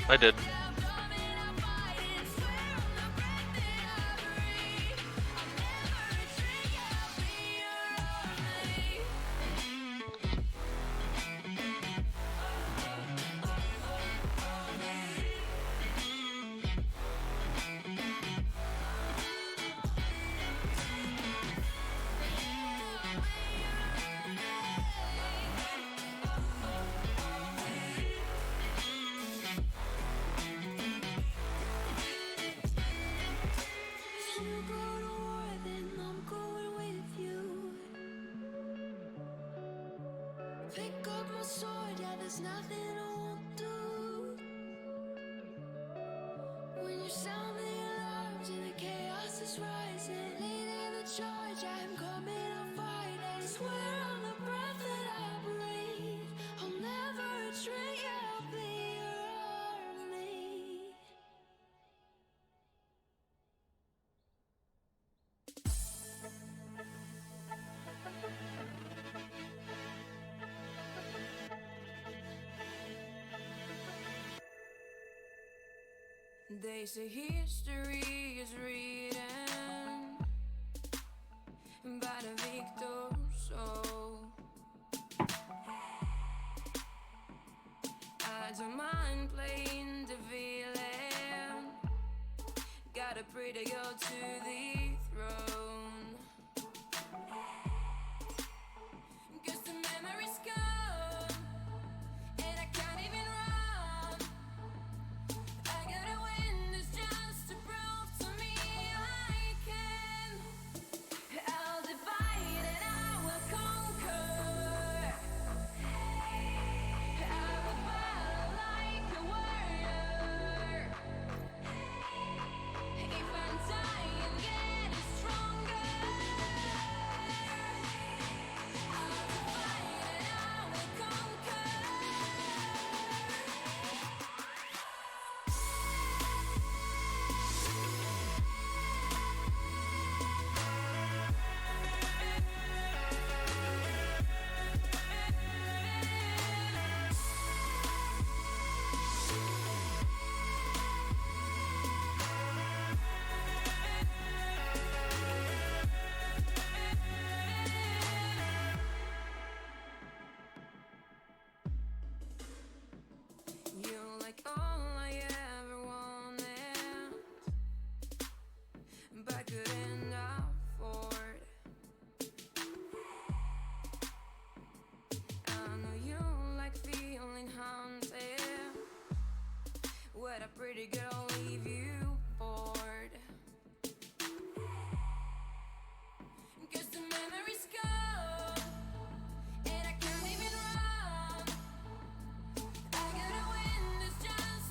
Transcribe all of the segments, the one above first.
I did. Pick up my sword, yeah, there's nothing I won't do. When you sound the alarms and the chaos is rising, leading the charge, I'm coming, I'll fight. I swear on the breath that I breathe, I'll never retreat, yeah, I'll be your army. They say history is written by the victor, so I don't mind playing the villain. Got a pretty girl to the throne. 'Cause the memories come and I can't even run. I gotta win this just to prove to me I can. I'll divide and I will conquer. I will battle like a warrior. If I'm dying, getting stronger. I'll divide and I will conquer. You're like all I ever wanted, but couldn't afford. I know you like feeling haunted. Would a pretty girl leave you bored? 'Cause the memories come and I can't even run. I gotta win this just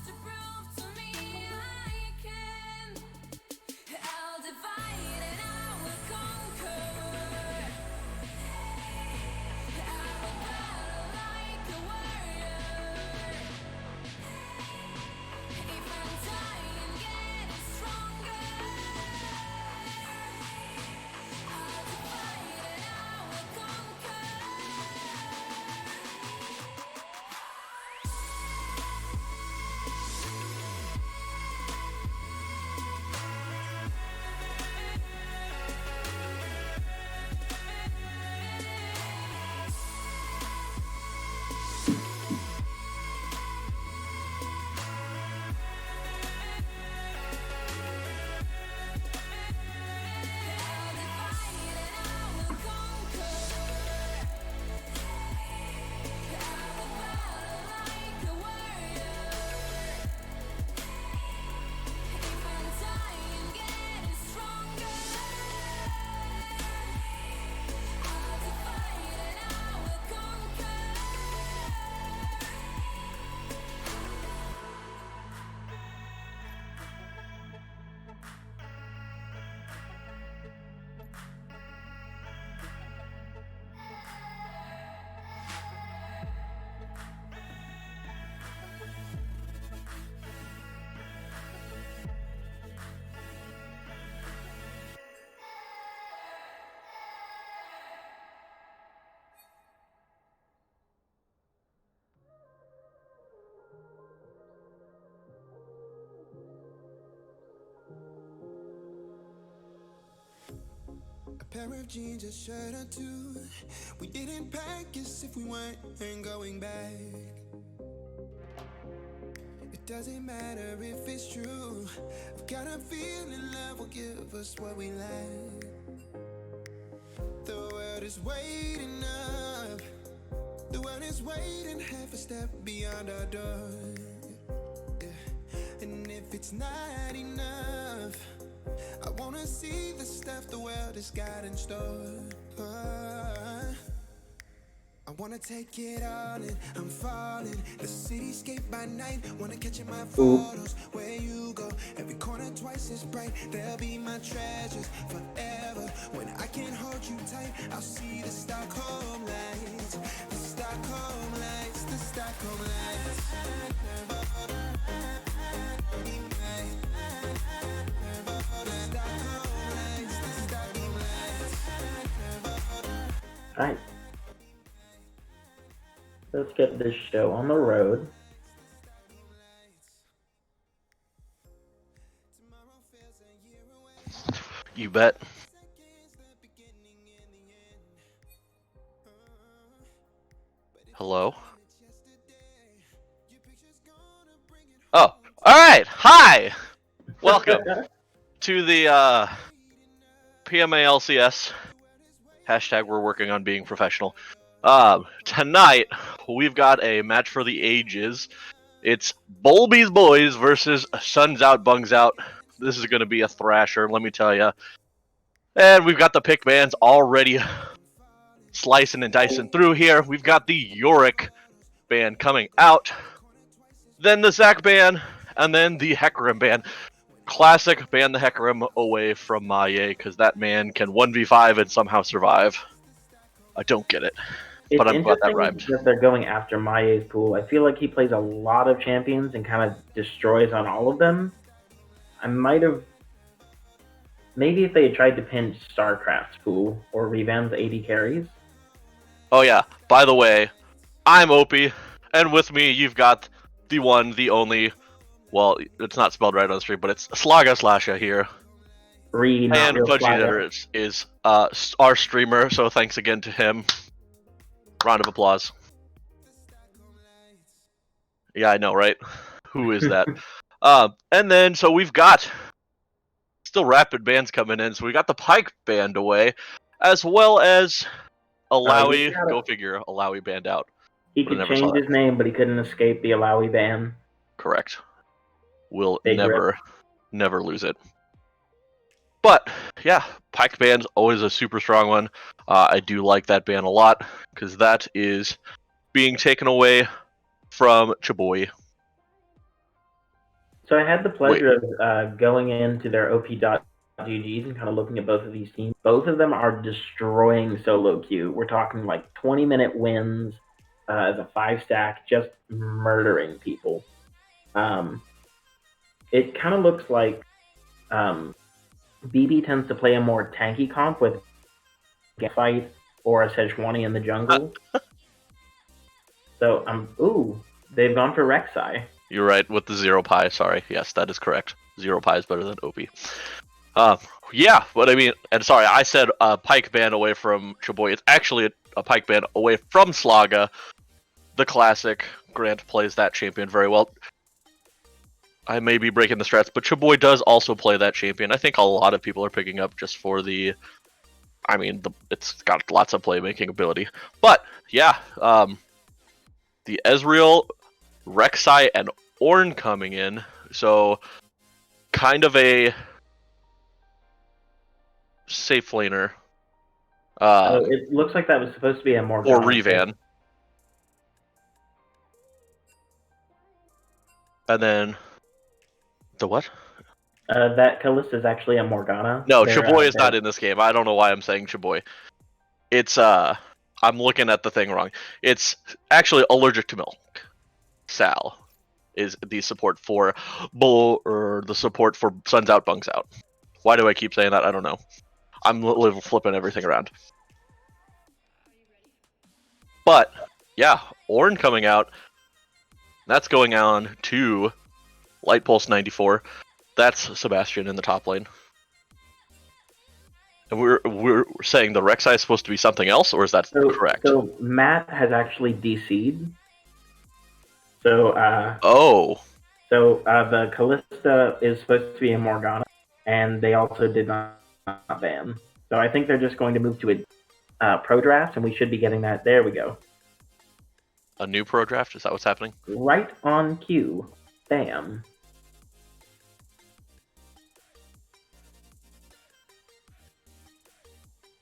Pair of jeans, a shirt or two. We didn't pack as if we weren't going back. It doesn't matter if it's true. I've got a feeling love will give us what we lack. The world is waiting up. The world is waiting half a step beyond our door. Yeah. And if it's not enough, I wanna see the stuff the world has got in store. I wanna take it all in, I'm falling. The cityscape by night, wanna catch in my photos. Where you go, every corner twice as bright. They'll be my treasures forever. When I can't hold you tight, I'll see the Stockholm lights. The Stockholm lights, the Stockholm lights. Alright. Let's get this show on the road. You bet. Hello? Oh, alright! Hi! Welcome to the PMALCS. Hashtag we're working on being professional. Tonight, we've got a match for the ages. It's Bolby's Boys versus Suns Out, Bungs Out. This is going to be a thrasher, let me tell you. And we've got the pick bands already slicing and dicing through here. We've got the Yorick band coming out, then the Zach band, and then the Hecarim band. Classic ban the Hecarim away from Maye, because that man can 1v5 and somehow survive. I don't get it, but I'm glad that rhymed. That they're going after Maye's pool. I feel like he plays a lot of champions and kind of destroys on all of them. I might have... Maybe if they had tried to pinch StarCraft's pool or Revan's AD carries. Oh yeah, by the way, I'm Opie, and with me you've got the one, the only, well, it's not spelled right on the stream, but it's Slaga Slasha here. And Fudgy is our streamer, so thanks again to him. Round of applause. Yeah, I know, right? Who is that? And then, so we've got still rapid bands coming in, so we got the Pike band away, as well as Alawi, go figure, Alawi band out. He could change his name, but he couldn't escape the Alawi ban. Correct. We'll never lose it. But, yeah, Pike band's always a super strong one. I do like that band a lot, because that is being taken away from Chaboy. So I had the pleasure of going into their OP.GGs and kind of looking at both of these teams. Both of them are destroying solo queue. We're talking like 20-minute wins as a 5-stack, just murdering people. It kind of looks like BB tends to play a more tanky comp with Fight or a Sejuani in the jungle. So, ooh, they've gone for Rek'Sai. You're right, with the 0 Pi, sorry. Yes, that is correct. 0 Pi is better than OP. Yeah, but I mean, and sorry, I said Pike ban away from Chaboy. It's actually a Pike ban away from Slaga, the classic. Grant plays that champion very well. I may be breaking the strats, but Chaboy does also play that champion. I think a lot of people are picking up just for the... I mean, it's got lots of playmaking ability. But, yeah, the Ezreal, Rek'Sai, and Ornn coming in. So, kind of a safe laner. It looks like that was supposed to be a more... Or Revan. And then... The what? That Kalista is actually a Morgana. No, Chaboy is not in this game. I don't know why I'm saying Chaboy. It's, I'm looking at the thing wrong. It's actually allergic to milk. Sal is the support for Bull, or the support for Suns Out, Bungs Out. Why do I keep saying that? I don't know. I'm flipping everything around. But, yeah, Ornn coming out. That's going on to Light Pulse 94. That's Sebastian in the top lane. And we're saying the Rek'Sai is supposed to be something else, or is that correct? So Matt has actually DC'd. So Oh, the Callista is supposed to be a Morgana, and they also did not ban. So I think they're just going to move to a pro draft, and we should be getting that. There we go. a new pro draft? Is that what's happening? Right on cue. Bam.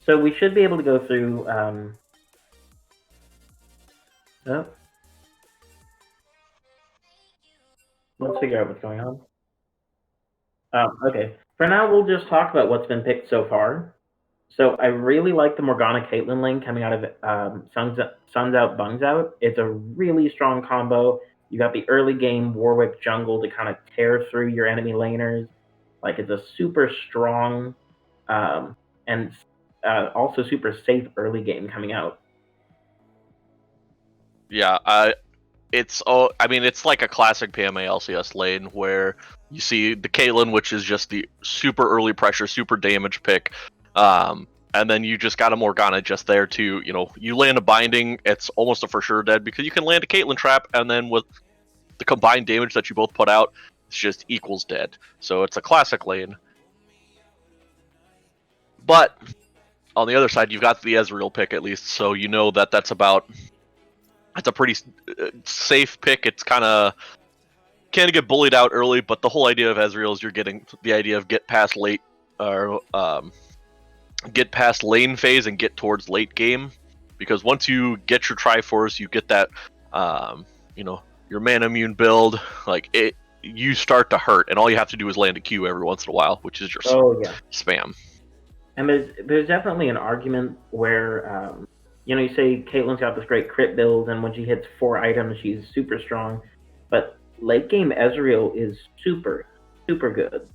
So we should be able to go through. Oh, let's figure out what's going on. Okay. For now, we'll just talk about what's been picked so far. So I really like the Morgana Caitlyn lane coming out of Suns Out, Bungs Out. It's a really strong combo. You got the early game Warwick jungle to kind of tear through your enemy laners. Like it's a super strong and also super safe early game coming out. Yeah, it's I mean, it's like a classic PMA LCS lane where you see the Caitlyn, which is just the super early pressure, super damage pick. And then you just got a Morgana just there to, you land a binding, it's almost a for sure dead because you can land a Caitlyn trap, and then with the combined damage that you both put out, it's just equals dead. So it's a classic lane. But on the other side, you've got the Ezreal pick at least, so you know that that's a pretty safe pick. It's kind of get bullied out early, but the whole idea of Ezreal is you're getting the idea of get past late or get past lane phase and get towards late game, because once you get your Triforce, you get that your mana immune build, like it, you start to hurt, and all you have to do is land a Q every once in a while, which is your spam. And there's definitely an argument where you say Caitlyn's got this great crit build, and when she hits 4 items, she's super strong. But late game Ezreal is super, super good,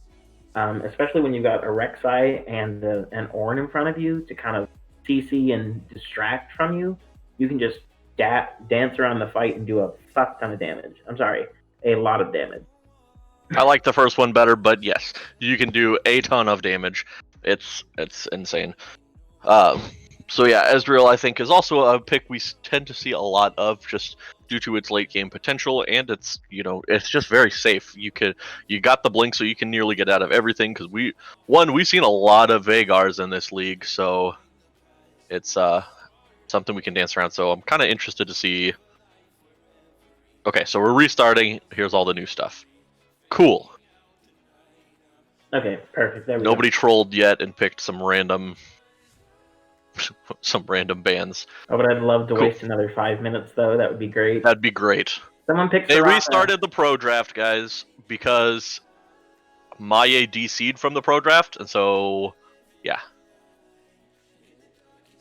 especially when you've got a Rek'Sai and an Ornn in front of you to kind of CC and distract from you. You can just dance around the fight and do a fuck ton of damage. I'm sorry, a lot of damage. I like the first one better, but yes, you can do a ton of damage. It's insane. So yeah, Ezreal I think is also a pick we tend to see a lot of just due to its late game potential, and it's it's just very safe. You got the blink, so you can nearly get out of everything because we've seen a lot of Vegars in this league, so it's something we can dance around. So I'm kind of interested to see. Okay, so we're restarting. Here's all the new stuff. Cool. Okay, perfect. There we Nobody go. trolled yet and picked some random bands. Oh, but I'd love to waste another 5 minutes, though. That would be great. That'd be great. Someone picked They Soraka. restarted the pro draft, guys, because Maye DC'd from the pro draft, and so, yeah.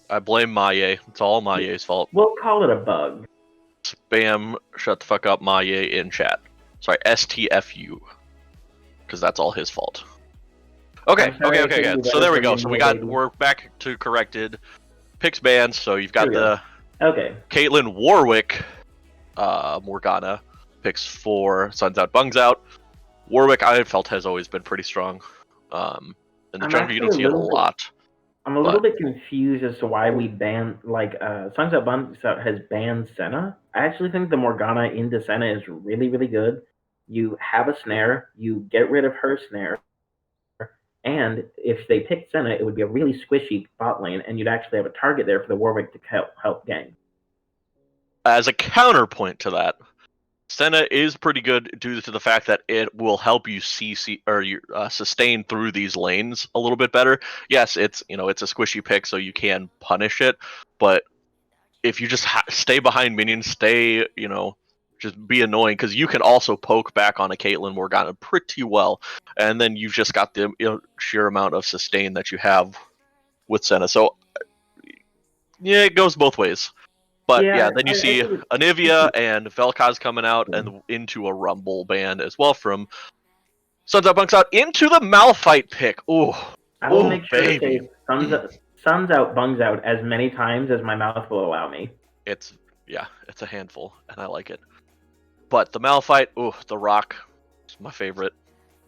I blame Maye. It's all Maye's fault. We'll call it a bug. Spam, shut the fuck up, Maye in chat. Sorry, STFU. Because that's all his fault. Okay. So there we go. So we're back to corrected picks bands. So you've got the Caitlyn Warwick Morgana picks for Suns Out, Bungs Out. Warwick I felt has always been pretty strong. In the jungle you don't see it a lot. I'm a little bit confused as to why we banned Suns Out, Bungs Out has banned Senna. I actually think the Morgana into Senna is really, really good. You have a snare, you get rid of her snare, and if they picked Senna, it would be a really squishy bot lane, and you'd actually have a target there for the Warwick to help gang. As a counterpoint to that, Senna is pretty good due to the fact that it will help you sustain through these lanes a little bit better. Yes, it's a squishy pick, so you can punish it, but if you just stay behind minions, just be annoying, because you can also poke back on a Caitlyn Morgana pretty well, and then you've just got the sheer amount of sustain that you have with Senna. So yeah, it goes both ways. But yeah, then you see Anivia and Vel'Koz coming out and into a Rumble band as well from Suns Out, Bunks Out into the Malphite pick. Ooh, I will make sure to say Suns Out, Bungs Out as many times as my mouth will allow me. It's a handful, and I like it. But the Malphite, the Rock, is my favorite.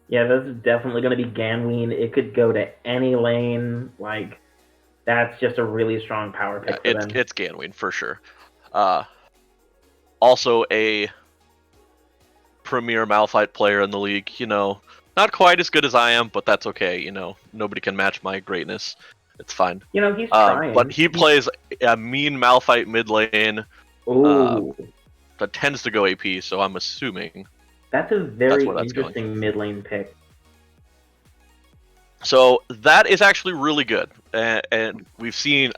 Yeah, this is definitely going to be Ganween. It could go to any lane. Like, that's just a really strong power Yeah, pick for them. it's Ganween for sure. Uh, Also a premier Malphite player in the league. Not quite as good as I am, but that's okay. Nobody can match my greatness. It's fine. He's But trying. he plays a mean Malphite mid lane Oh, that tends to go AP, so I'm assuming that's a that's very where that's going. interesting mid lane pick. So that is actually really good, and we've seen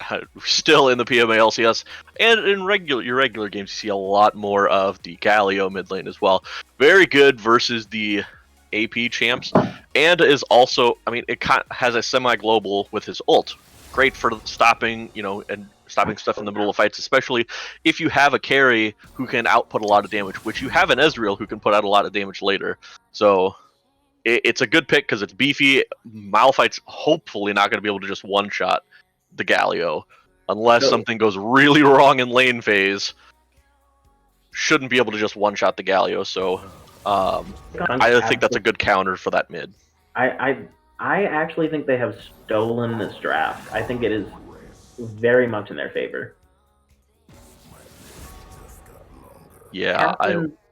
still in the PMA LCS and in your regular games, you see a lot more of the Galio mid lane as well. Very good versus the AP champs, and is also, I mean, it has a semi-global with his ult. Great for stopping, and stopping stuff in the middle of fights, especially if you have a carry who can output a lot of damage, which you have an Ezreal who can put out a lot of damage later. So it's a good pick because it's beefy. Malphite's hopefully not going to be able to just one-shot the Galio unless So, something goes really wrong in lane phase. Shouldn't be able to just one-shot the Galio, so I think that's a good counter for that mid. I I actually think they have stolen this draft. I think it is very much in their favor. Yeah,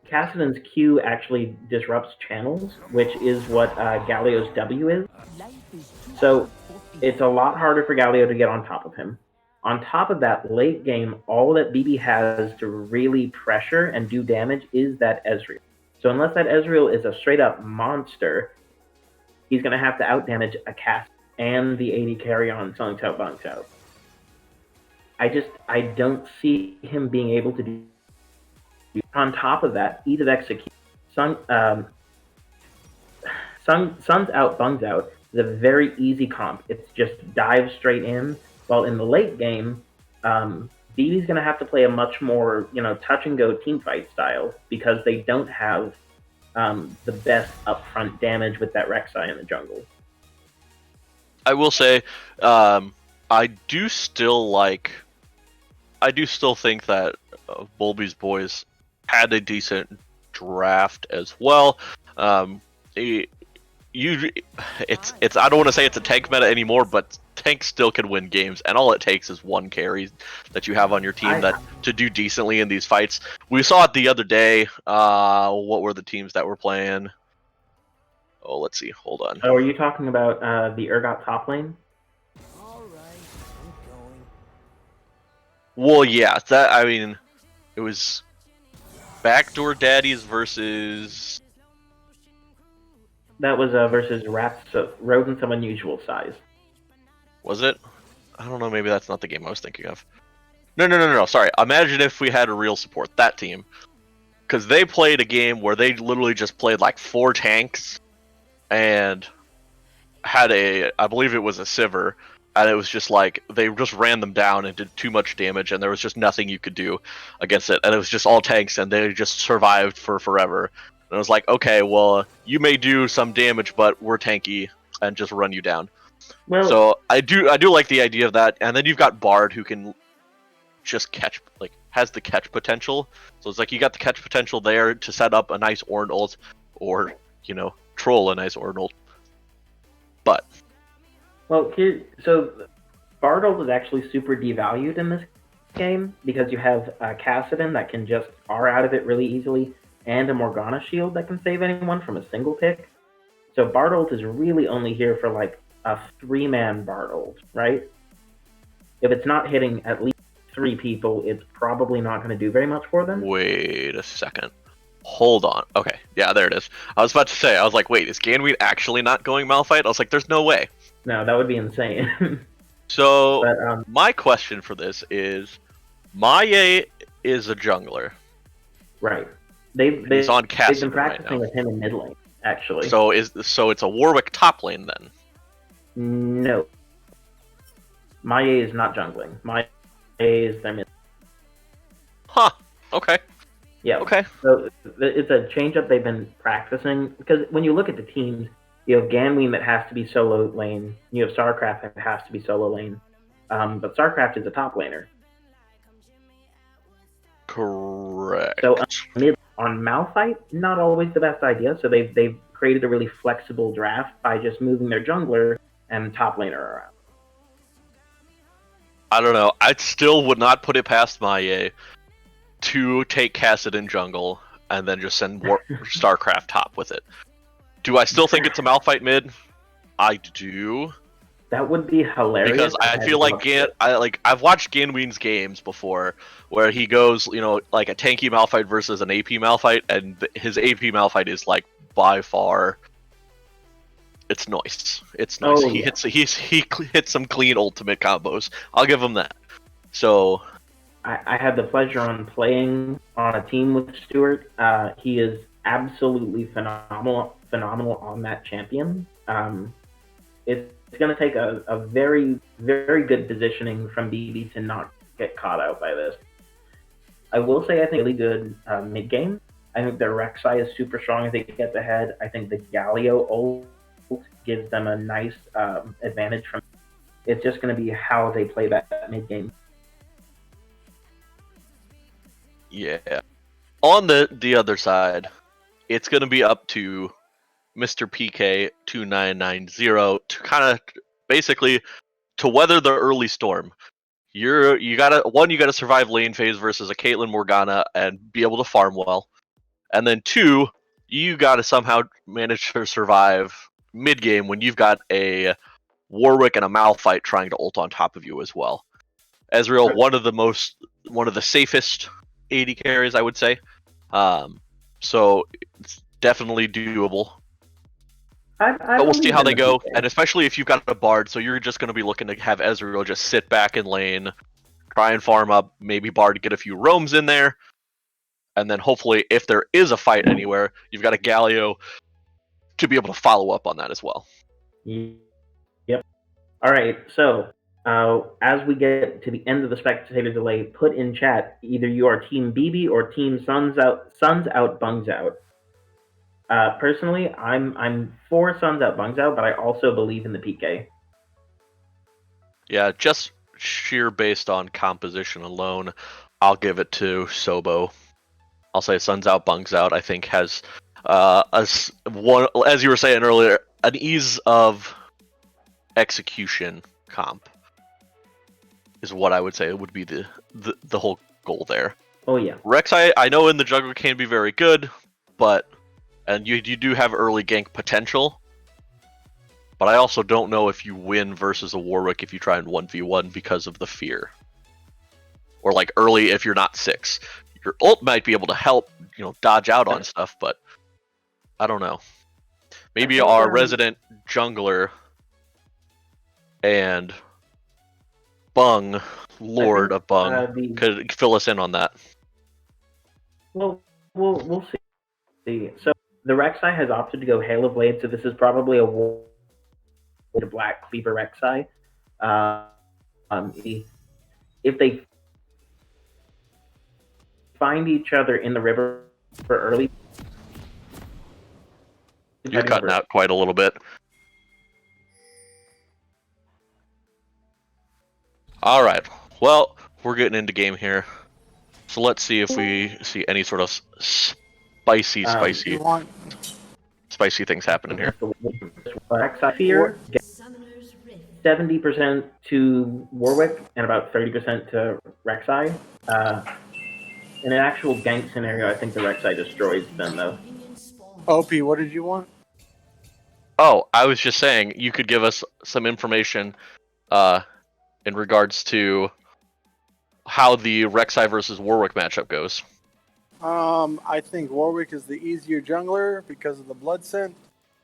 Cassidon's Q actually disrupts channels, which is what Galio's W is. So it's a lot harder for Galio to get on top of him. On top of that, late game, all that BB has to really pressure and do damage is that Ezreal. So unless that Ezreal is a straight up monster, he's going to have to outdamage a cast and the AD carry on Sun's Out, Bunk's Out. I don't see him being able to do. On top of that, ease of execution. Sun's Out, Bung's Out is a very easy comp. It's just dive straight in. While in the late game, BB's going to have to play a much more touch and go team fight style because they don't have the best upfront damage with that Rek'Sai in the jungle. I will say, I do still think that Bulby's boys had a decent draft as well. It's I don't want to say it's a tank meta anymore, but tanks still can win games, and all it takes is one carry that you have on your team to do decently in these fights. We saw it the other day. What were the teams that were playing? Oh, let's see. Hold on. Oh, are you talking about the Urgot top lane? Well, yeah. It was Backdoor Daddies versus. That was versus rodents of unusual size. Was it? I don't know. Maybe that's not the game I was thinking of. No. Sorry. Imagine if we had a real support. That team. Because they played a game where they literally just played like 4 tanks and had I believe it was a Sivir, and it was just like they just ran them down and did too much damage, and there was just nothing you could do against it, and it was just all tanks, and they just survived for forever. And I was like, okay, well, you may do some damage, but we're tanky and just run you down. Well, So I do like the idea of that, and then you've got Bard who can just catch, like, has the catch potential. So it's like you got the catch potential there to set up a nice Ornn ult, or troll a nice Ornn ult. But so Bardold is actually super devalued in this game because you have Cassidon that can just R out of it really easily, and a Morgana shield that can save anyone from a single pick. So Bardold is really only here for like a 3-man Bardold, right? If it's not hitting at least 3 people, it's probably not going to do very much for them. Wait a second. Hold on. Okay, yeah, there it is. I was about to say, I was like, wait, is Ganweed actually not going Malphite? I was like, there's no way. No, that would be insane. So, But my question for this is, Maye is a jungler. right, He's on they've been Cassidon right practicing now. with him in mid lane actually. So it's a Warwick top lane then. No, Maye is not jungling. Maye is their mid. Huh. Okay. Yeah. Okay. So it's a change up they've been practicing because when you look at the teams, you have Ganween that has to be solo lane. You have Starcraft that has to be solo lane. But Starcraft is a top laner. Correct. So mid on Malphite, not always the best idea. So they've created a really flexible draft by just moving their jungler and top laner around. I don't know. I still would not put it past my to take Kassadin jungle and then just send StarCraft top with it. Do I still think it's a Malphite mid? I do. That would be hilarious. Because I feel like I've watched Ganween's games before, where he goes, like a tanky Malphite versus an AP Malphite, and his AP Malphite is like by far. It's nice. It's nice. Oh, he yeah. hits some clean ultimate combos. I'll give him that. So I had the pleasure on playing on a team with Stuart. He is absolutely phenomenal on that champion. It's going to take a very, very good positioning from BB to not get caught out by this. I will say I think really good mid game. I think their Rek'Sai is super strong if they get ahead. I think the Galio ult gives them a nice advantage from. It's just going to be how they play that mid game. yeah. On the other side, it's going to be up to Mr. PK 2990 to kind of basically to weather the early storm. You gotta survive lane phase versus a Caitlyn Morgana and be able to farm well, and then 2, you gotta somehow manage to survive mid game when you've got a Warwick and a Malphite trying to ult on top of you as well. Ezreal, one of the safest AD carries, I would say. So it's definitely doable. But we'll see how they go, and especially if you've got a Bard, so you're just going to be looking to have Ezreal just sit back in lane, try and farm up, maybe Bard get a few roams in there, and then hopefully if there is a fight anywhere, you've got a Galio to be able to follow up on that as well. Yep. All right, so as we get to the end of the spectator delay, put in chat either you are Team BB or Team Suns out, Bungs out. Personally, I'm for Suns out, Bungs out, but I also believe in the PK. Yeah, just sheer based on composition alone, I'll give it to SOBO. I'll say Suns out, Bungs out. I think has as you were saying earlier, an ease of execution comp is what I would say would be the whole goal there. Oh yeah. Rek'Sai, I know in the jungle can be very good, and you do have early gank potential, but I also don't know if you win versus a Warwick if you try and 1v1 because of the fear. Or like early if you're not 6. Your ult might be able to help, dodge out on stuff, but I don't know. Maybe our resident jungler and Bung, Lord of Bung, could fill us in on that. Well, we'll see. So the Rek'Sai has opted to go Hail of Blade, so this is probably a black Cleaver Rek'Sai. If they find each other in the river for early, you're cutting out quite a little bit. All right. Well, we're getting into game here, so let's see if we see any sort of spicy things happening here. Rek'Sai fear 70% to Warwick and about 30% to Rek'Sai. In an actual gank scenario, I think the Rek'Sai destroys them, though. OP, what did you want? Oh, I was just saying you could give us some information in regards to how the Rek'Sai versus Warwick matchup goes. I think Warwick is the easier jungler because of the blood scent.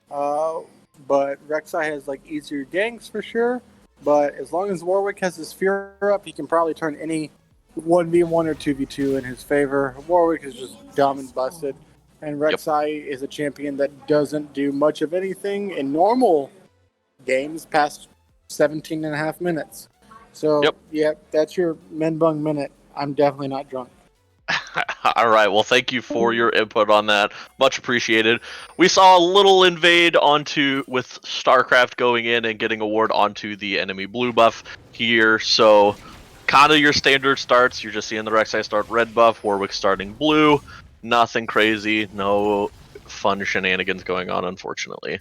But Rek'Sai has easier ganks for sure. But as long as Warwick has his fear up, he can probably turn any 1v1 or 2v2 in his favor. Warwick is just dumb and busted. And Rek'Sai is a champion that doesn't do much of anything in normal games past 17 and a half minutes. So, that's your Menbung minute. I'm definitely not drunk. All right. Well, thank you for your input on that. Much appreciated. We saw a little invade with StarCraft going in and getting a ward onto the enemy blue buff here. So, kind of your standard starts. You're just seeing the Rek'Sai start red buff, Warwick starting blue. Nothing crazy. No fun shenanigans going on, unfortunately.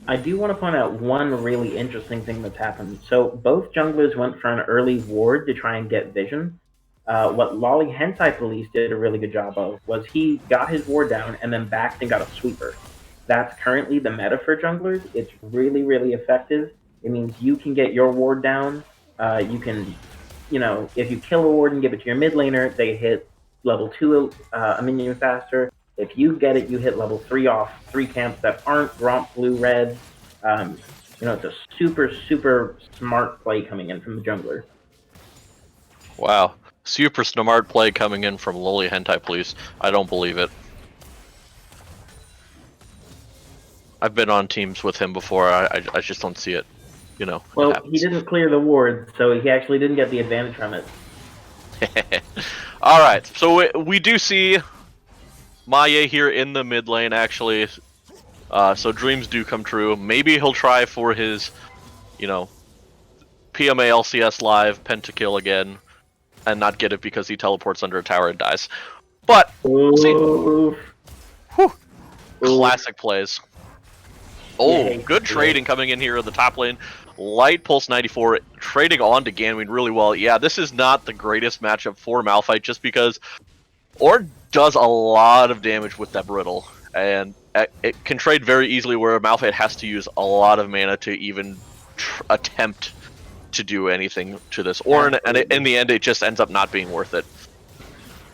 I do want to point out one really interesting thing that's happened. So both junglers went for an early ward to try and get vision. What Lolly Hentai Police did a really good job of was he got his ward down and then backed and got a sweeper. That's currently the meta for junglers. It's really, really effective. It means you can get your ward down. You can, if you kill a ward and give it to your mid laner, they hit level 2 a minion faster. If you get it, you hit level 3 off 3 camps that aren't Gromp Blue Red. It's a super, super smart play coming in from the jungler. Wow. Super smart play coming in from Loli Hentai Police. I don't believe it. I've been on teams with him before. I just don't see it. Well, he didn't clear the wards, so he actually didn't get the advantage from it. Alright, so we do see Maye here in the mid lane, actually. So dreams do come true. Maybe he'll try for his, PMA LCS live pentakill again, and not get it because he teleports under a tower and dies. But we'll see. Whew. Classic plays. Oh, Yeah, good trading coming in here in the top lane. Light Pulse 94 trading on to Ganwin really well. Yeah, this is not the greatest matchup for Malphite just because Ornn does a lot of damage with that Brittle, and it can trade very easily where Malphite has to use a lot of mana to even attempt to do anything to this Ornn, and in the end it just ends up not being worth it.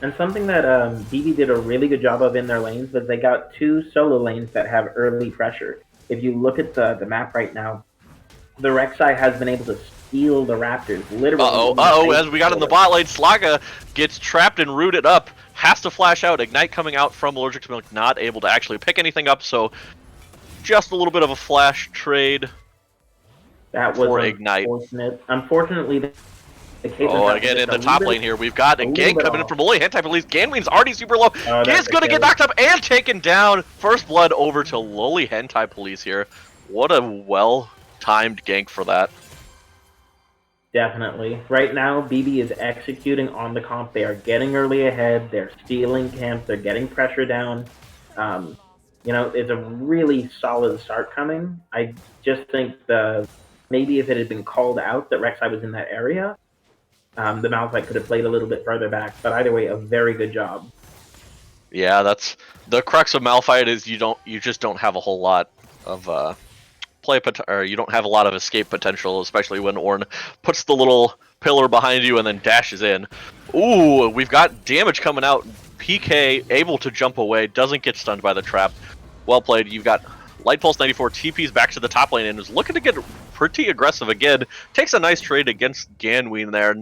And something that BB did a really good job of in their lanes was they got 2 solo lanes that have early pressure. If you look at the map right now, the Rek'Sai has been able to steal the Raptors, literally. As we got in the bot lane, Slaga gets trapped and rooted up, has to flash out, Ignite coming out from Allergic to Milk, not able to actually pick anything up, so just a little bit of a flash trade. That was for Ignite. Unfortunate. Unfortunately, the again in the top lane here, we've got a gank coming in from Loli Hentai Police. Ganwin's already super low. He's gonna get knocked up and taken down. First blood over to Loli Hentai Police here. What a well-timed gank for that. Definitely. Right now, BB is executing on the comp. They are getting early ahead. They're stealing camps. They're getting pressure down. It's a really solid start coming. I just think maybe if it had been called out that Rek'Sai was in that area, the Malphite could have played a little bit further back. But either way, a very good job. Yeah, that's the crux of Malphite is you just don't have a whole lot of you don't have a lot of escape potential, especially when Ornn puts the little pillar behind you and then dashes in. Ooh, we've got damage coming out. PK able to jump away, doesn't get stunned by the trap. Well played. You've got Light Pulse 94 TPs back to the top lane and is looking to get pretty aggressive again. Takes a nice trade against Ganwin there,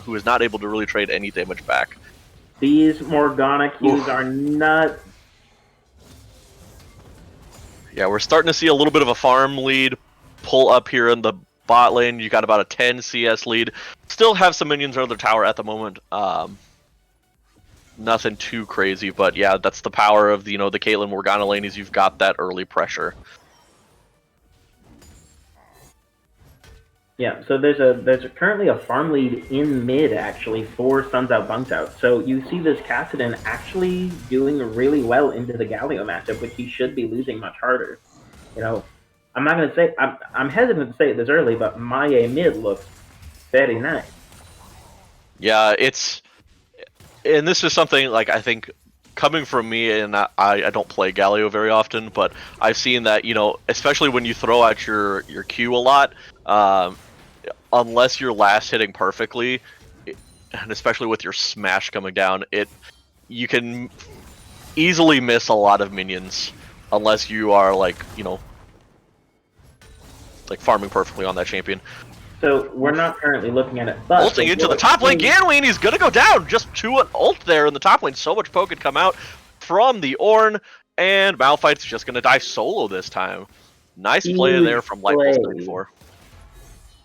who is not able to really trade any damage back. These Morgana Qs are nuts. Yeah, we're starting to see a little bit of a farm lead pull up here in the bot lane. You got about a 10 CS lead. Still have some minions under the tower at the moment. Nothing too crazy, but yeah, that's the power of the Caitlyn Morgana lane is you've got that early pressure. Yeah, so there's currently a farm lead in mid actually for Suns Out Bunks Out. So you see this Kassadin actually doing really well into the Galio matchup, which he should be losing much harder. I'm not gonna say I'm hesitant to say it this early, but Maye mid looks very nice. Yeah, and this is something like I think coming from me, and I don't play Galio very often, but I've seen that especially when you throw out your Q a lot. Unless you're last hitting perfectly, and especially with your smash coming down, you can easily miss a lot of minions unless you are like farming perfectly on that champion. So we're not currently looking at it, but ulting into the top lane, Ganwin, he's gonna go down just to an ult there in the top lane. So much poke had come out from the Ornn, and Malphite's just gonna die solo this time. Nice play there from Light Pulse 94.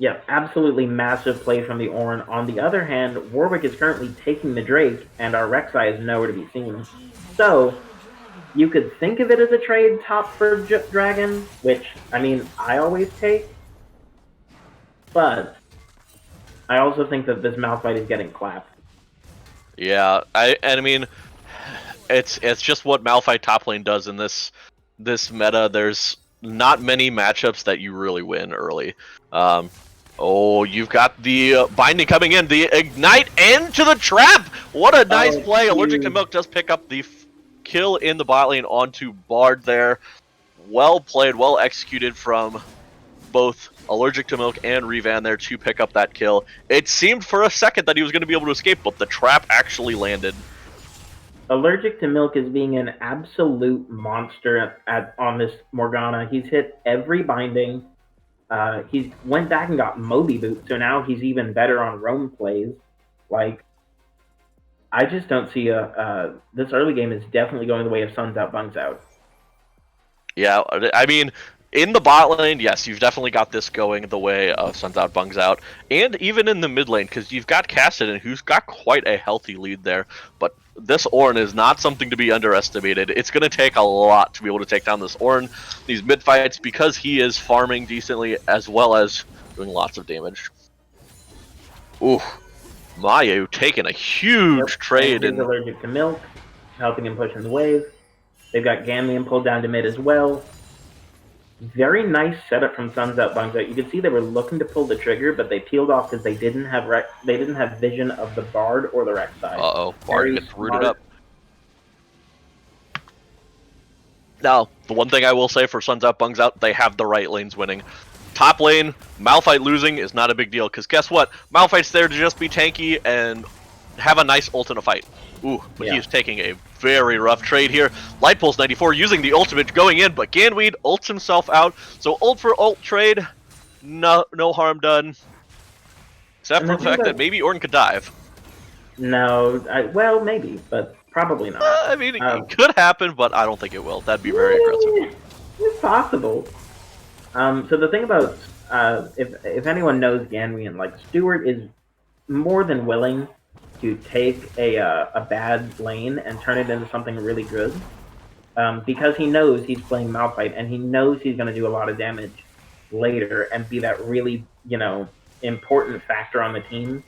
Yeah, absolutely massive play from the Ornn. On the other hand, Warwick is currently taking the Drake, and our Rek'Sai is nowhere to be seen. So, you could think of it as a trade top for Dragon, which, I always take. But, I also think that this Malphite is getting clapped. Yeah, It's just what Malphite top lane does in this meta. There's not many matchups that you really win early. Oh, you've got the binding coming in, the ignite into the trap. What a nice play! Allergic to Milk does pick up the kill in the bot lane onto Bard there. Well played, well executed from both Allergic to Milk and Revan there to pick up that kill. It seemed for a second that he was going to be able to escape, but the trap actually landed. Allergic to Milk is being an absolute monster on this Morgana. He's hit every binding. He's went back and got Moby Boot, so now he's even better on roam plays. Like, I just don't see this early game is definitely going the way of Suns Out, Bungs Out. Yeah, I mean, in the bot lane, yes, you've definitely got this going the way of Suns Out, Bungs Out. And even in the mid lane, because you've got Kassadin, who's got quite a healthy lead there. But this Ornn is not something to be underestimated. It's going to take a lot to be able to take down this Ornn, these mid fights, because he is farming decently as well as doing lots of damage. Ooh, Mayu taking a huge trade. And Allergic to Milk, helping him push in the wave. They've got Ganlion pulled down to mid as well. Very nice setup from Suns Out, Bungs Out. You can see they were looking to pull the trigger, but they peeled off because they didn't have vision of the Bard or the Rek'Sai. Bard gets rooted up. Now, the one thing I will say for Suns Out, Bungs Out, they have the right lanes winning. Top lane, Malphite losing is not a big deal, because guess what? Malphite's there to just be tanky and have a nice ult in a fight. Ooh, but he is taking a very rough trade here. Light Pulse 94 using the ultimate going in, but Ganweed ults himself out. So ult for ult trade, no harm done. Except for the fact that maybe Ornn could dive. No, well, maybe, but probably not. I mean, it could happen, but I don't think it will. That'd be very aggressive. It's possible. So the thing about, if anyone knows Ganweed, like, Stewart is more than willing to take a bad lane and turn it into something really good, because he knows he's playing Malphite and he knows he's going to do a lot of damage later and be that really, important factor on the team.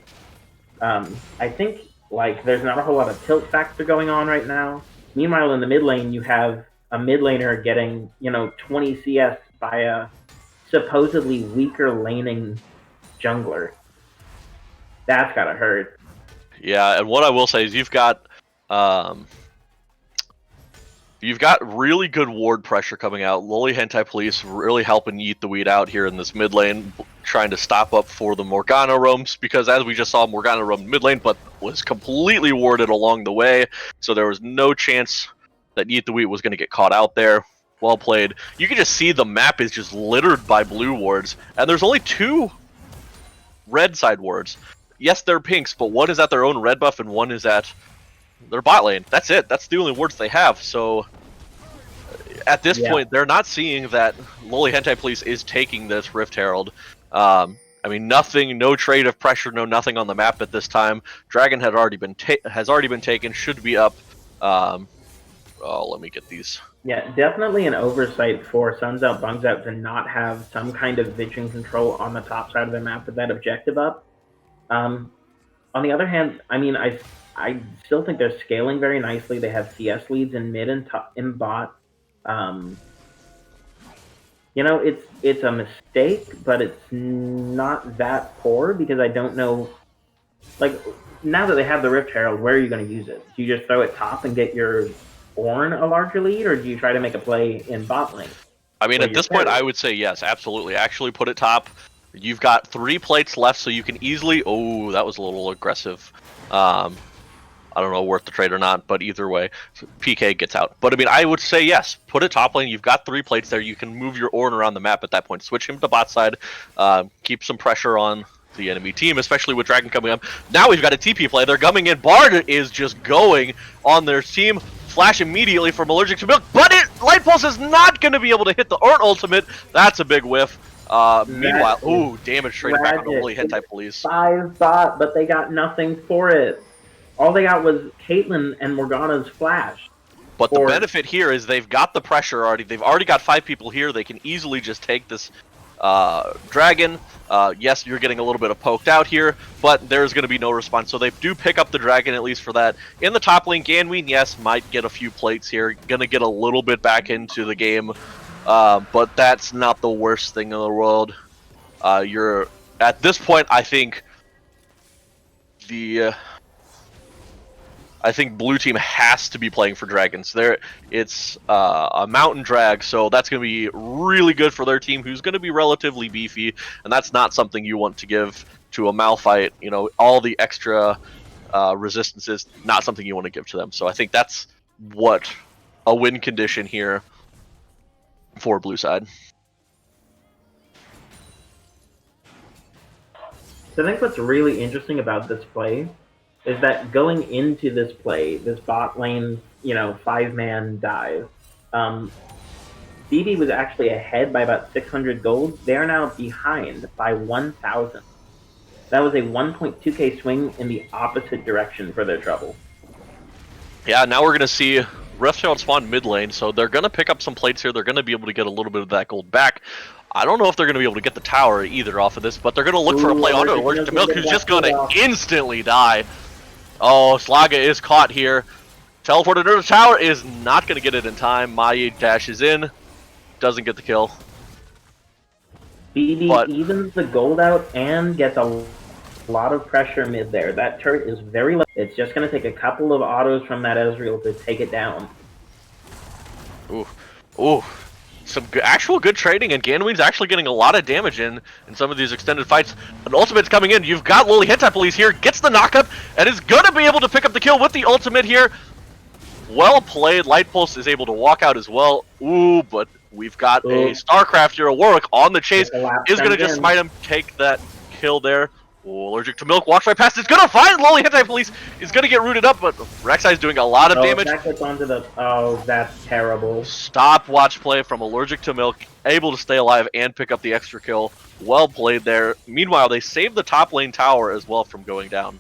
I think, like, there's not a whole lot of tilt factor going on right now. Meanwhile, in the mid lane, you have a mid laner getting, 20 CS by a supposedly weaker laning jungler. That's gotta hurt. Yeah, and what I will say is you've got really good ward pressure coming out. Loli Hentai Police really helping eat the weed out here in this mid lane, trying to stop up for the Morgana roams, because as we just saw, Morgana roamed mid lane, but was completely warded along the way, so there was no chance that Eat the Wheat was going to get caught out there. Well played. You can just see the map is just littered by blue wards, and there's only 2 red side wards. Yes, they're pinks, but one is at their own red buff and one is at their bot lane. That's it. That's the only wards they have. So at this point, they're not seeing that Loli Hentai Police is taking this Rift Herald. I mean, nothing, no trade of pressure, no nothing on the map at this time. Dragon has already been taken. Should be up. Let me get these. Yeah, definitely an oversight for Suns Out, Bungs Out to not have some kind of vision control on the top side of the map with that objective up. On the other hand, I mean, I still think they're scaling very nicely. They have CS leads in mid and top, in bot. It's a mistake, but it's not that poor, because I don't know, like, now that they have the Rift Herald, where are you going to use it? Do you just throw it top and get your Ornn a larger lead, or do you try to make a play in bot lane? I mean, at this point, I would say yes, absolutely. Actually put it top. You've got 3 plates left, so you can easily... Oh, that was a little aggressive. I don't know, worth the trade or not, but either way, PK gets out. But I mean, I would say yes, put it top lane. You've got 3 plates there. You can move your Ornn around the map at that point. Switch him to bot side. Keep some pressure on the enemy team, especially with Dragon coming up. Now we've got a TP play. They're coming in. Bard is just going on their team. Flash immediately from Allergic to Milk, but Light Pulse is not going to be able to hit the Ornn ultimate. That's a big whiff. Meanwhile, ooh, damage straight back on the Loli Hentai Police. 5 bot, but they got nothing for it. All they got was Caitlyn and Morgana's flash. But the benefit here is they've got the pressure already. They've already got 5 people here. They can easily just take this dragon. Yes, you're getting a little bit of poked out here, but there's going to be no response. So they do pick up the dragon, at least for that. In the top lane, Ganween, yes, might get a few plates here. Going to get a little bit back into the game, but that's not the worst thing in the world. You're at this point, I think I think blue team has to be playing for dragons. It's a mountain drag, so that's going to be really good for their team, who's going to be relatively beefy, and that's not something you want to give to a Malphite. You know, all the extra resistances, not something you want to give to them. So I think that's what a win condition here for blue side. So I think what's really interesting about this play is that going into this play, this bot lane, 5-man dive, BB was actually ahead by about 600 gold. They're now behind by 1,000. That was a 1.2k swing in the opposite direction for their trouble. Yeah, now we're going to see Riftchild spawn mid lane, so they're going to pick up some plates here. They're going to be able to get a little bit of that gold back. I don't know if they're going to be able to get the tower either off of this, but they're going to look for a play onto Allergic to Milk, who's just going to instantly die. Oh, Slaga is caught here. Teleported to the tower is not going to get it in time. Maye dashes in. Doesn't get the kill. BB evens the gold out and gets a lot of pressure mid there. That turret is very low. It's just going to take a couple of autos from that Ezreal to take it down. Ooh. Ooh. Some actual good trading, and Ganween's actually getting a lot of damage in some of these extended fights. An ultimate's coming in. You've got Lily Hentai Police here, gets the knockup, and is going to be able to pick up the kill with the ultimate here. Well played. Light Pulse is able to walk out as well. Ooh, but we've got a StarCraft here, a Warwick on the chase. Is going to just smite him, take that kill there. Ooh, Allergic to Milk, walks right past. It's going to find Lily Hentai Police. He's going to get rooted up, but Rek'Sai's doing a lot of damage. That gets onto the... Oh, that's terrible. Stopwatch play from Allergic to Milk, able to stay alive and pick up the extra kill. Well played there. Meanwhile, they saved the top lane tower as well from going down.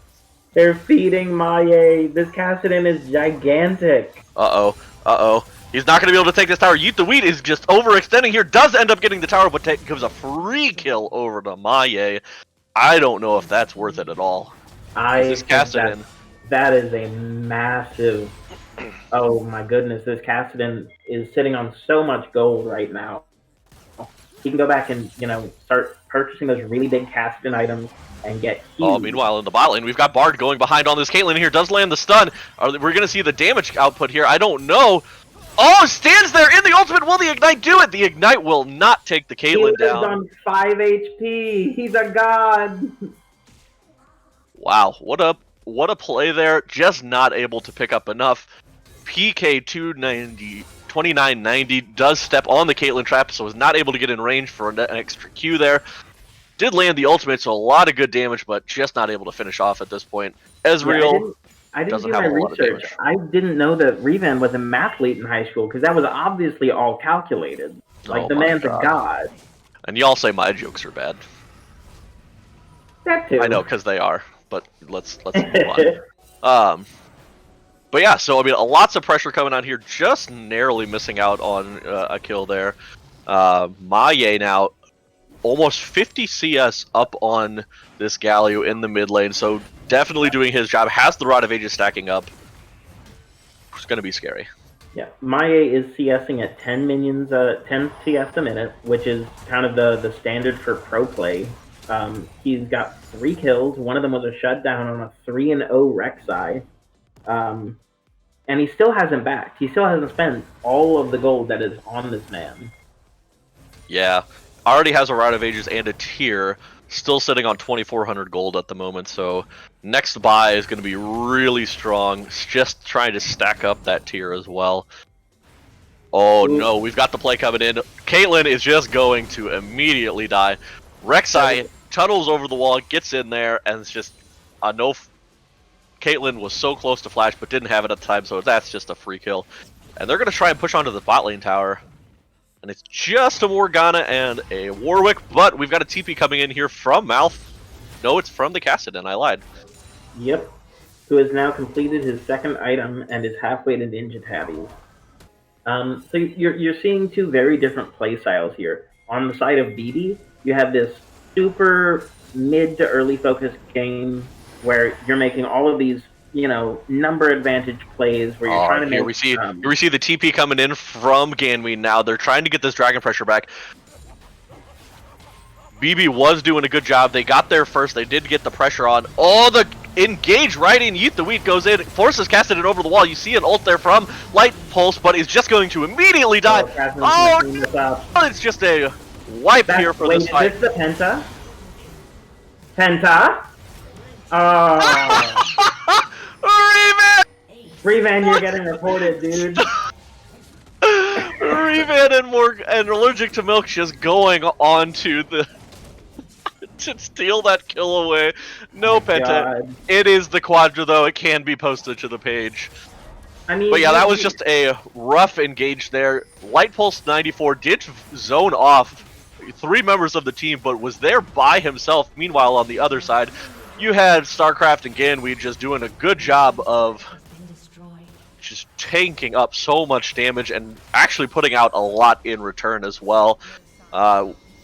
They're feeding Maye. This Kassadin is gigantic. Uh-oh. Uh-oh. He's not going to be able to take this tower. Yeet the Wheat is just overextending here. Does end up getting the tower, but gives a free kill over to Maye. I don't know if that's worth it at all. That is a massive... Oh my goodness, this Kassadin is sitting on so much gold right now. He can go back and, start purchasing those really big Kassadin items and get huge. Oh, meanwhile, in the bot lane, we've got Bard going behind on this Caitlyn here. Does land the stun. We're going to see the damage output here. I don't know. Oh, stands there in the ultimate. Will the Ignite do it? The Ignite will not take the Caitlyn down. He's on 5 HP. He's a god. Wow, what a play there. Just not able to pick up enough. PK 2990 does step on the Caitlyn trap, so is not able to get in range for an extra Q there. Did land the ultimate, so a lot of good damage, but just not able to finish off at this point. Ezreal... I didn't do my research. I didn't know that Revan was a mathlete in high school, because that was obviously all calculated. Like, the man's a god. And y'all say my jokes are bad. That too. I know, because they are, but let's move on. But yeah, so, I mean, lots of pressure coming on here, just narrowly missing out on a kill there. Maye now, almost 50 CS up on this Galio in the mid lane, so definitely doing his job. Has the Rod of Ages stacking up. It's going to be scary. Yeah, Maye is CSing at 10 minions, 10 CS a minute, which is kind of the standard for pro play. He's got 3 kills. One of them was a shutdown on a 3-0 Rek'Sai. And he still hasn't backed. He still hasn't spent all of the gold that is on this man. Yeah, already has a Rod of Ages and a tier. Still sitting on 2,400 gold at the moment, so next buy is going to be really strong. Just trying to stack up that tier as well. Oh no, we've got the play coming in. Caitlyn is just going to immediately die. Rek'Sai tunnels over the wall, gets in there, and it's just a no. Caitlyn was so close to flash, but didn't have it at the time, so that's just a free kill. And they're going to try and push onto the bot lane tower. And it's just a Morgana and a Warwick, but we've got a TP coming in here from Malf. No, it's from the Kassadin, I lied. Yep. Who has now completed his second item and is halfway to Ninja Tabbies. So you're seeing 2 very different play styles here. On the side of BB, You have this super mid to early focus game where you're making all of these, number advantage plays where you're trying to Here make. we see the TP coming in from Ganween now. They're trying to get this dragon pressure back. BB was doing a good job. They got there first. They did get the pressure on. Oh, the engage right in. Yeet the Wheat goes in, forces Cassidy over the wall. You see an ult there from Light Pulse, but he's just going to immediately die. Oh, no! It's just a wipe here for this fight. Is this the Penta? Penta? Oh. Revan, you're getting reported, dude. Revan and Allergic to Milk just going on to the to steal that kill away. No, Penta. God. It is the Quadra, though. It can be posted to the page. I mean, But yeah, that was just a rough engage there. Light Pulse 94 did zone off 3 members of the team, but was there by himself. Meanwhile, on the other side, you had StarCraft and Ganweed just doing a good job of just tanking up so much damage and actually putting out a lot in return as well.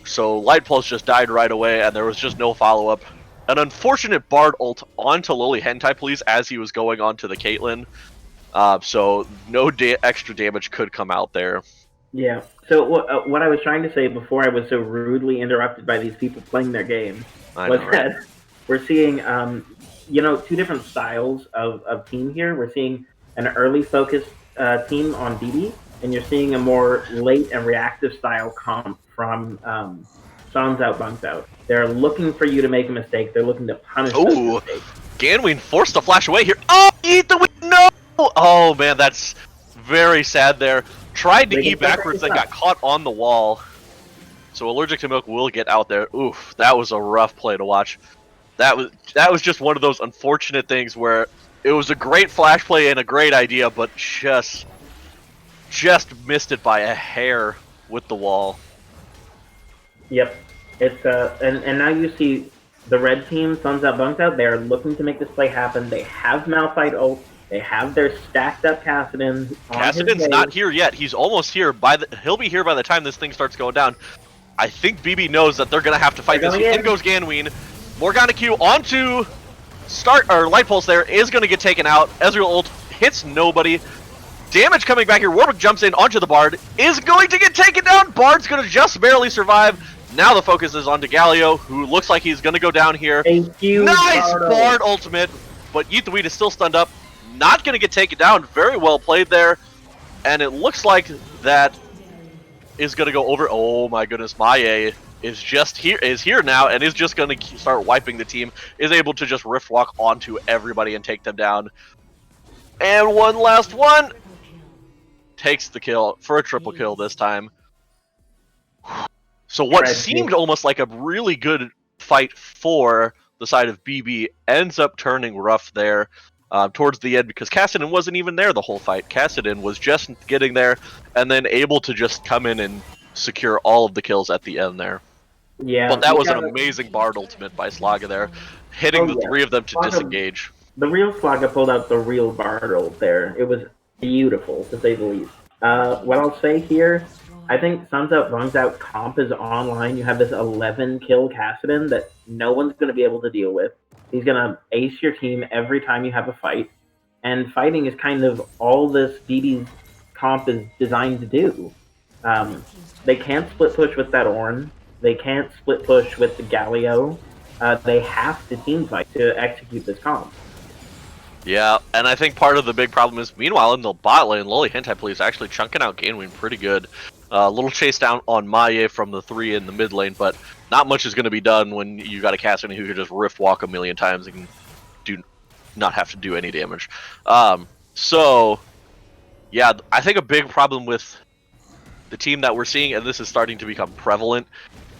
So Light Pulse just died right away, and there was just no follow-up. An unfortunate Bard ult onto Lily Hentai Please as he was going onto the Caitlyn. So no extra damage could come out there. Yeah. So what I was trying to say before I was so rudely interrupted by these people playing their game was that we're seeing, 2 different styles of team here. We're seeing an early focus team on BB, and you're seeing a more late and reactive style comp from Son's Out, Bunks Out. They're looking for you to make a mistake. They're looking to punish those mistakes. Ganween forced to flash away here. Oh, eat the win! No! Oh, man, that's very sad there. Tried to E backwards and got caught on the wall. So Allergic to Milk will get out there. Oof, that was a rough play to watch. That was just one of those unfortunate things where it was a great flash play and a great idea, but just missed it by a hair with the wall. Yep. It's and now you see the red team, Suns Out, Bunks Out, they're looking to make this play happen. They have Malphite ult. They have their stacked up Kassadin. Kassadin's not here yet. He's almost here. He'll be here by the time this thing starts going down. I think BB knows that they're gonna have to fight this. In goes Ganween. Morgana Q onto Light Pulse there is gonna get taken out. Ezreal ult hits nobody. Damage coming back here. Warwick jumps in onto the Bard. Is going to get taken down. Bard's gonna just barely survive. Now the focus is on Galio, who looks like he's gonna go down here. Thank you, nice Bard ultimate, but Yeethaweed is still stunned up. Not going to get taken down. Very well played there. And it looks like that is going to go over. Oh my goodness, Maye is here now and is just going to start wiping the team. Is able to just rift walk onto everybody and take them down. And one last one. Takes the kill for a triple kill this time. So what seemed almost like a really good fight for the side of BB ends up turning rough there. Towards the end, because Kassadin wasn't even there the whole fight. Kassadin was just getting there and then able to just come in and secure all of the kills at the end there. Yeah. But that was an amazing Bard ultimate by Slaga there, hitting the 3 of them to disengage. The real Slaga pulled out the real Bard ult there. It was beautiful, to say the least. What I'll say here, I think Suns Out, Bunks Out comp is online. You have this 11 kill Kassadin that no one's going to be able to deal with. He's going to ace your team every time you have a fight. And fighting is kind of all this BB's comp is designed to do. They can't split push with that Ornn. They can't split push with the Galio. They have to team fight to execute this comp. Yeah, and I think part of the big problem is, meanwhile, in the bot lane, Loli Hentai Please actually chunking out Ganween pretty good. A little chase down on Maye from the 3 in the mid lane, but not much is going to be done when you got a Kassadin who can just rift walk a million times and do not have to do any damage. So, yeah, I think a big problem with the team that we're seeing, and this is starting to become prevalent,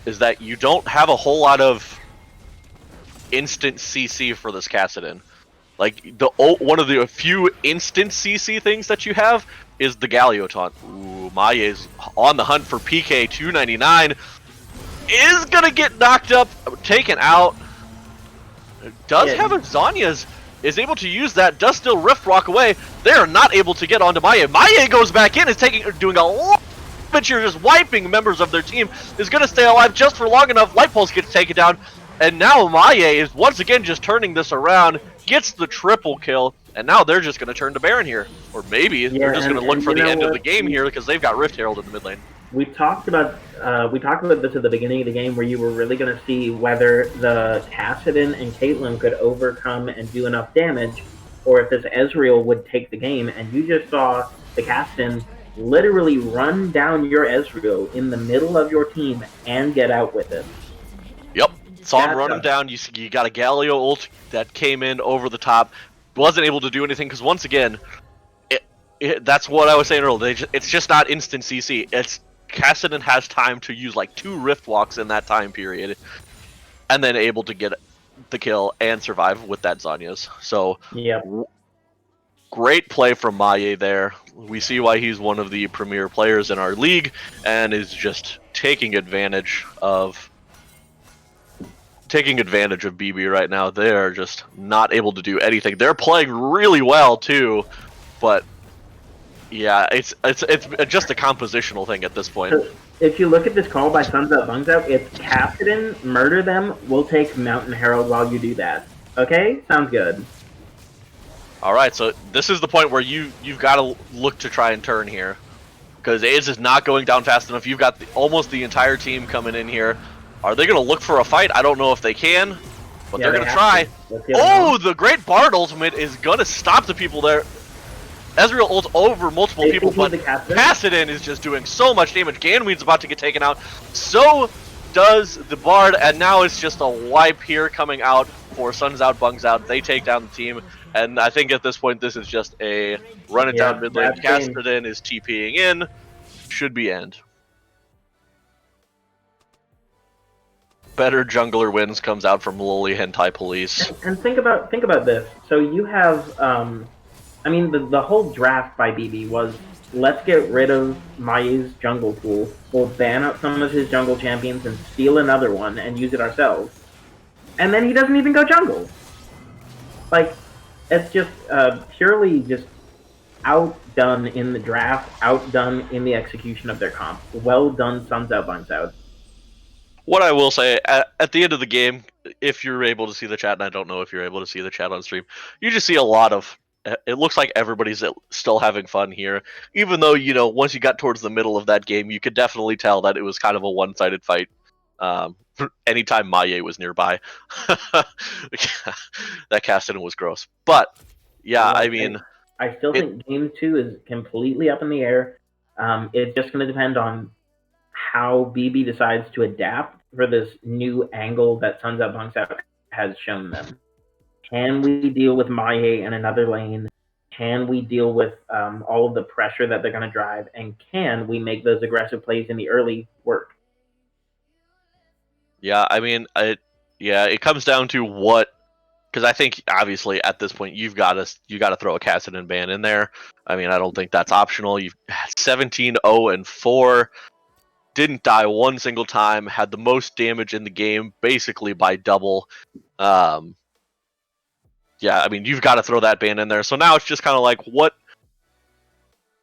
is that you don't have a whole lot of instant CC for this Kassadin. Like, one of the few instant CC things that you have is the Galio taunt. Ooh, Maye's on the hunt for PK 299. Is gonna get knocked up, taken out. Does have a Zanya's, is able to use that, does still rift walk away. They are not able to get onto Maye. Maye goes back in, is doing a lot You're just wiping members of their team is going to stay alive just for long enough. Light Pulse gets taken down, and now Maye is once again just turning this around, gets the triple kill, and now they're just going to turn to Baron here. Or maybe they're Yeah, just going to look and for you the know end of the what? game here because they've got Rift Herald in the mid lane. We talked about this at the beginning of the game, where you were really going to see whether the Kassadin and Caitlyn could overcome and do enough damage, or if this Ezreal would take the game. And you just saw the Kassadin literally run down your Ezreal in the middle of your team and get out with it. Yep. Saw him That's run him down. You got a Galio ult that came in over the top. Wasn't able to do anything because once again, that's what I was saying earlier. It's just not instant CC. It's Kassadin has time to use like 2 Rift Walks in that time period, and then able to get the kill and survive with that Zanya's. So, Yep. great play from Maye there. We see why he's one of the premier players in our league, and is just taking advantage of BB right now. They are just not able to do anything. They're playing really well too, but yeah, it's just a compositional thing at this point. So if you look at this call by Suns Out Bungs Out, it's Kassadin, murder them, we'll take Mountain Herald while you do that. Okay? Sounds good. Alright, so this is the point where you've got to look to try and turn here. Because A's is not going down fast enough. You've got almost the entire team coming in here. Are they going to look for a fight? I don't know if they can, but they're going to try. Oh, the Great Bard ultimate is going to stop the people there. Ezreal ult over multiple people, but Kassadin is just doing so much damage. Ganweed's about to get taken out. So does the Bard, and now it's just a wipe here coming out for Suns Out, Bungs Out. They take down the team, and I think at this point this is just a run it down mid lane. Kassadin is TPing in. Should be end. Better jungler wins comes out from Loli Hentai Police. And think about this. So you have I mean, the whole draft by BB was, let's get rid of Maye's jungle pool. We'll ban out some of his jungle champions and steal another one and use it ourselves. And then he doesn't even go jungle. Like, it's just purely just outdone in the draft, outdone in the execution of their comp. Well done, Suns Out, Bungs Out. What I will say, at the end of the game, if you're able to see the chat, and I don't know if you're able to see the chat on stream, you just see a lot of, it looks like everybody's still having fun here. Even though, you know, once you got towards the middle of that game, you could definitely tell that it was kind of a one-sided fight. Anytime Maye was nearby. That Kassadin was gross. But, yeah, I mean... I still think Game 2 is completely up in the air. It's just going to depend on how BB decides to adapt for this new angle that Suns Out Bunks Out has shown them. Can we deal with Maye in another lane? Can we deal with all of the pressure that they're going to drive? And can we make those aggressive plays in the early work? Yeah, I mean, it comes down to what, because I think obviously at this point you got to throw a Kassadin ban in there. I mean, I don't think that's optional. You've 17-0-4, didn't die one single time, had the most damage in the game basically by double. Yeah, I mean, you've got to throw that ban in there. So now it's just kind of like, what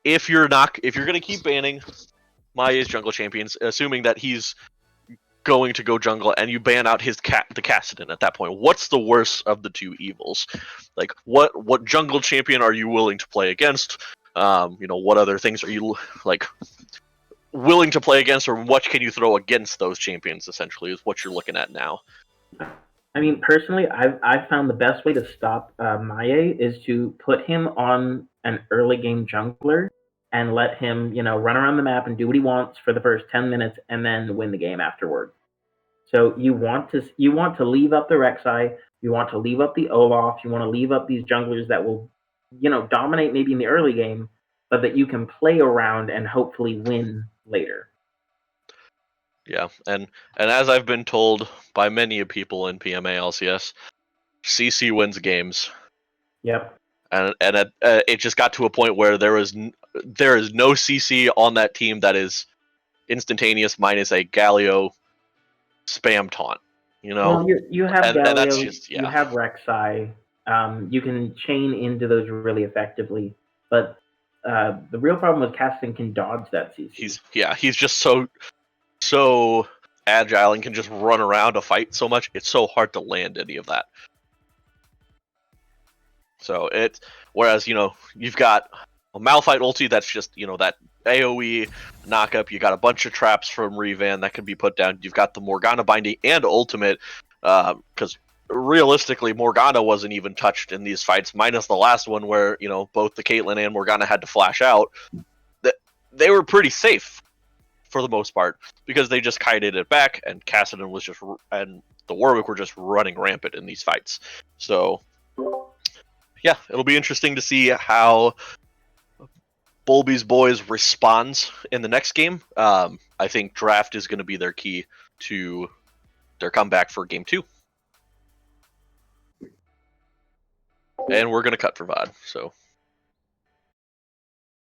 if you're going to keep banning Maye's jungle champions, assuming that he's going to go jungle, and you ban out the Kassadin at that point? What's the worst of the two evils? Like, what jungle champion are you willing to play against? You know, what other things are you like willing to play against, or what can you throw against those champions? Essentially, is what you're looking at now. I mean, personally, I've found the best way to stop Maye is to put him on an early game jungler and let him, you know, run around the map and do what he wants for the first 10 minutes and then win the game afterward. So you want to leave up the Rek'Sai, you want to leave up the Olaf, you want to leave up these junglers that will, you know, dominate maybe in the early game, but that you can play around and hopefully win later. Yeah, and as I've been told by many people in PMA LCS, CC wins games. Yep. And it just got to a point where there is no CC on that team that is instantaneous minus a Galio spam taunt. You know, well, you have Galio, and that's just, yeah. You have Rek'Sai. You can chain into those really effectively, but The real problem was Cassian can dodge that CC. He's just so agile and can just run around a fight so much. It's so hard to land any of that. So whereas you've got a Malphite ulti that's just that AOE knockup. You got a bunch of traps from Revan that can be put down. You've got the Morgana binding and ultimate, because realistically Morgana wasn't even touched in these fights, minus the last one where both the Caitlyn and Morgana had to flash out. They were pretty safe for the most part because they just kited it back, and Cassidy and the Warwick were just running rampant in these fights. So yeah, it'll be interesting to see how Bolby's boys responds in the next game. I think draft is going to be their key to their comeback for game 2. And we're going to cut for VOD. So